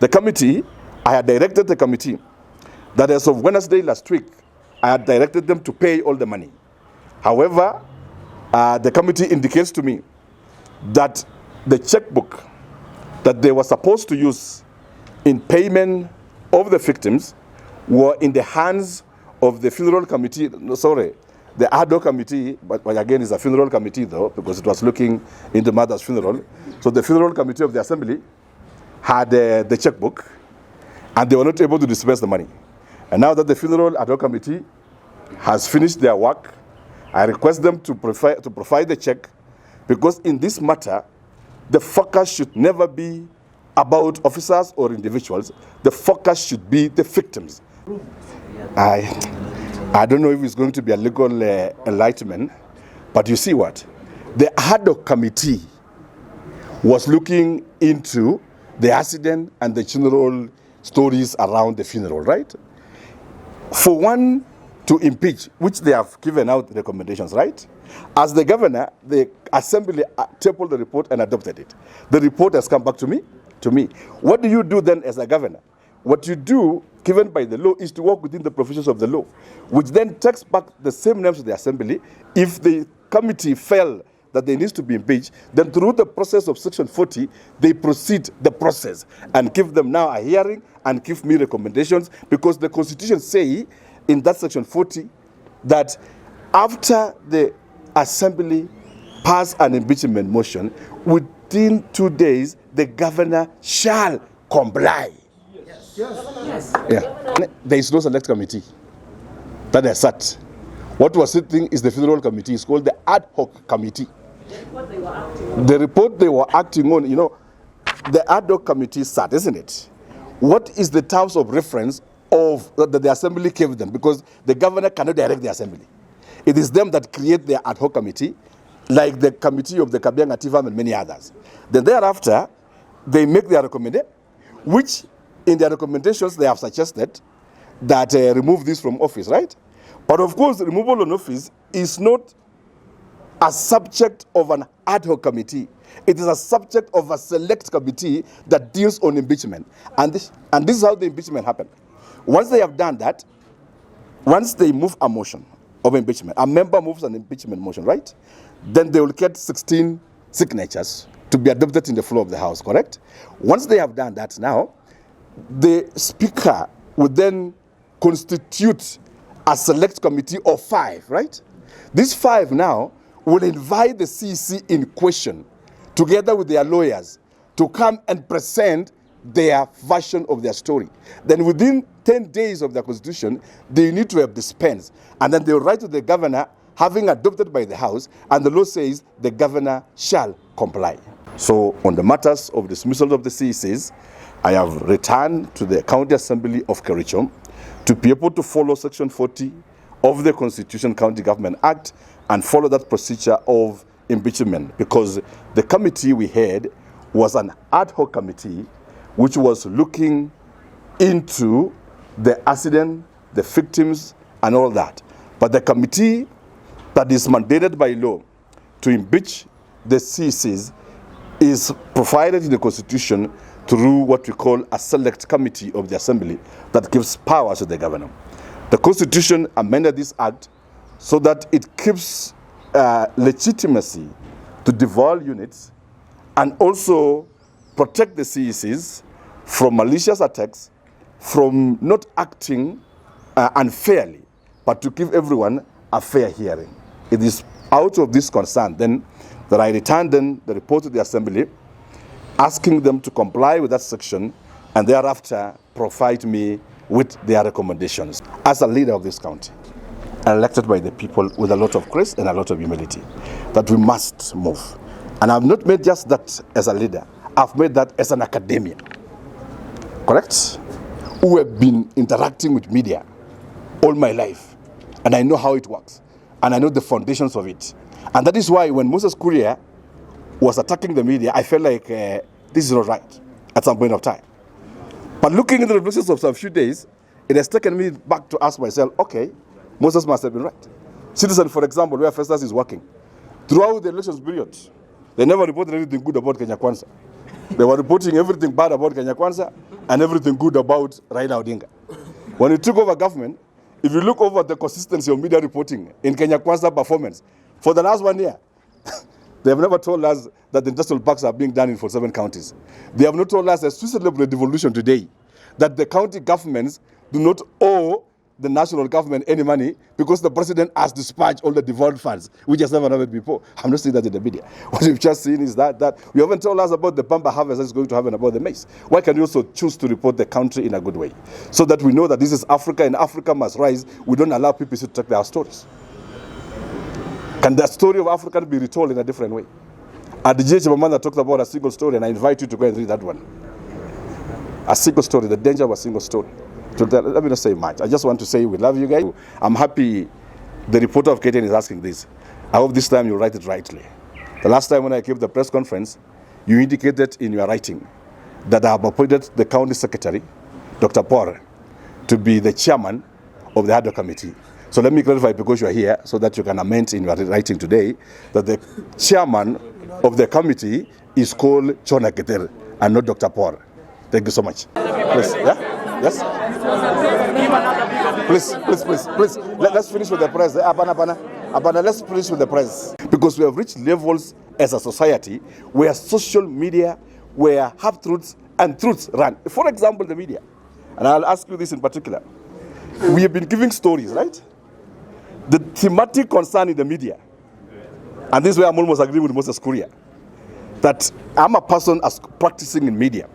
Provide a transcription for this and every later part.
The committee, I had directed the committee that as of Wednesday last week, I had directed them to pay all the money. However, the committee indicates to me that the checkbook that they were supposed to use in payment of the victims were in the hands of the funeral committee, the ad hoc committee, but again it's a funeral committee though, because it was looking into mother's funeral. So the funeral committee of the assembly had the checkbook, and they were not able to disperse the money. And now that the funeral ad hoc committee has finished their work, I request them to provide the check, because in this matter, the focus should never be about officers or individuals. The focus should be the victims. I don't know if it's going to be a legal enlightenment, but you see what? The ad hoc committee was looking into the accident and the general stories around the funeral, right? For one to impeach, which they have given out recommendations, right? As the governor, the assembly tabled the report and adopted it. The report has come back to me. What do you do then as a governor? What you do, given by the law, is to work within the provisions of the law, which then takes back the same names to the assembly. If the committee felt that they need to be impeached, then through the process of section 40, they proceed the process and give them now a hearing and give me recommendations, because the constitution say in that section 40 that after the assembly pass an impeachment motion, within 2 days, the governor shall comply. Yes. Yeah. There is no select committee that is sat. What was sitting is the federal committee. It's called the ad hoc committee. The report they were acting on, you know, the ad hoc committee sat, isn't it? What is the terms of reference of that the assembly gave them? Because the governor cannot direct the assembly. It is them that create the ad hoc committee, like the committee of the Kabianga Tifam and many others. Then thereafter, they make their recommendation, which in their recommendations they have suggested that remove this from office, right? But of course, removal of office is not a subject of an ad hoc committee. It is a subject of a select committee that deals on impeachment. And this is how the impeachment happened. Once they have done that, once they move a motion of impeachment, a member moves an impeachment motion, right? Then they will get 16 signatures to be adopted in the floor of the House, correct? Once they have done that now, the Speaker would then constitute a select committee of 5, right? These 5 now will invite the CEC in question, together with their lawyers, to come and present their version of their story. Then within 10 days of their constitution, they need to have dispensed. And then they will write to the governor, having adopted by the House, and the law says the governor shall comply. So on the matters of dismissal of the CECs, I have returned to the County Assembly of Kericho to be able to follow Section 40 of the Constitution County Government Act and follow that procedure of impeachment, because the committee we had was an ad hoc committee which was looking into the accident, the victims, and all that. But the committee that is mandated by law to impeach the CECs is provided in the Constitution through what we call a select committee of the Assembly that gives powers to the governor. The Constitution amended this act so that it keeps legitimacy to devolve units and also protect the CECs from malicious attacks, from not acting unfairly, but to give everyone a fair hearing. It is out of this concern then that I returned then the report to the Assembly, asking them to comply with that section and thereafter provide me with their recommendations. As a leader of this county, elected by the people with a lot of grace and a lot of humility, that we must move. And I've not made just that as a leader, I've made that as an academia, correct? Who have been interacting with media all my life, and I know how it works, and I know the foundations of it. And that is why when Moses Kuria was attacking the media, I felt like this is not right at some point of time. But looking into the process of some few days, it has taken me back to ask myself, okay, Moses must have been right. Citizen, for example, where Festus is working, throughout the elections period, they never reported anything good about Kenya Kwanza. They were reporting everything bad about Kenya Kwanza. and everything good about Raila Odinga. When he took over government, if you look over the consistency of media reporting in Kenya Kwanza performance, for the last 1 year, they have never told us that the industrial parks are being done in 47 counties. They have not told us, as we celebrate devolution today, that the county governments do not owe the national government any money because the president has dispatched all the devolved funds, which has never happened before. I'm not saying that in the media. What we've just seen is that you haven't told us about the pamba harvest that's going to happen, about the maize. Why can you also choose to report the country in a good way? So that we know that this is Africa and Africa must rise. We don't allow people to take their stories. Can the story of Africa be retold in a different way? And the J.H. Mamanda talked about a single story, and I invite you to go and read that one. A single story, the danger of a single story. Let me not say much. I just want to say we love you guys. I'm happy the reporter of KTN is asking this. I hope this time you write it rightly. The last time when I gave the press conference, you indicated in your writing that I have appointed the county secretary, Dr. Paul, to be the chairman of the ad hoc committee. So let me clarify, because you are here, so that you can amend in your writing today, that the chairman of the committee is called Chona Keter and not Dr. Paul. Thank you so much. Please, yeah? Yes? Please. Let's finish with the press. Abana, let's finish with the press. Because we have reached levels as a society where social media, where half-truths and truths run. For example, the media. And I'll ask you this in particular. We have been giving stories, right? The thematic concern in the media, and this is where I'm almost agreeing with Moses Kuria, that I'm a person as practicing in media.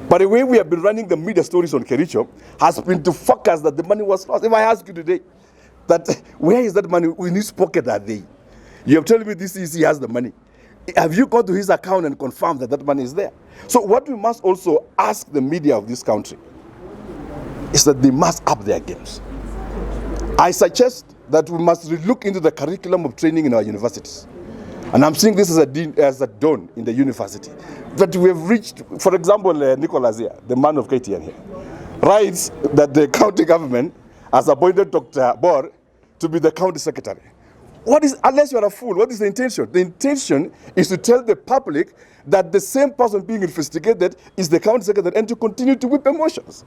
But the way we have been running the media stories on Kericho has been to focus that the money was lost. If I ask you today, that where is that money? In his pocket are they? You have told me this is he has the money. Have you gone to his account and confirmed that that money is there? So what we must also ask the media of this country is that they must up their games. I suggest that we must look into the curriculum of training in our universities. And I'm seeing this as a dawn in the university. That we have reached, for example, Nicholas here, the man of KTN here, writes that the county government has appointed Dr. Bor to be the county secretary. What is, unless you are a fool, what is the intention? The intention is to tell the public that the same person being investigated is the county secretary and to continue to whip emotions.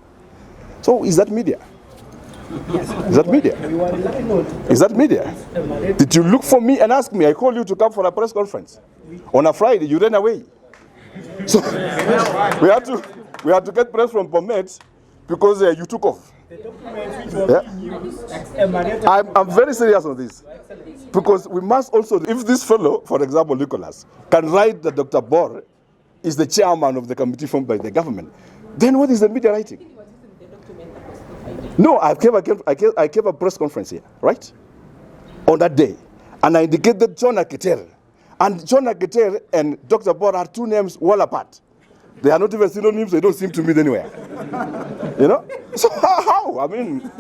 So is that media? Yes. Is that media? Is that media? Did you look for me and ask me? I called you to come for a press conference. On a Friday, you ran away. So we had to get press from Pomet because you took off. Yeah? I'm very serious on this. Because we must also, if this fellow, for example, Nicholas, can write that Dr. Bor is the chairman of the committee formed by the government, then what is the media writing? No, I gave a press conference here, right? On that day. And I indicated John Keter. And John Keter and Dr. Bor are two names well apart. They are not even synonyms, they don't seem to meet anywhere. You know? So how? I mean...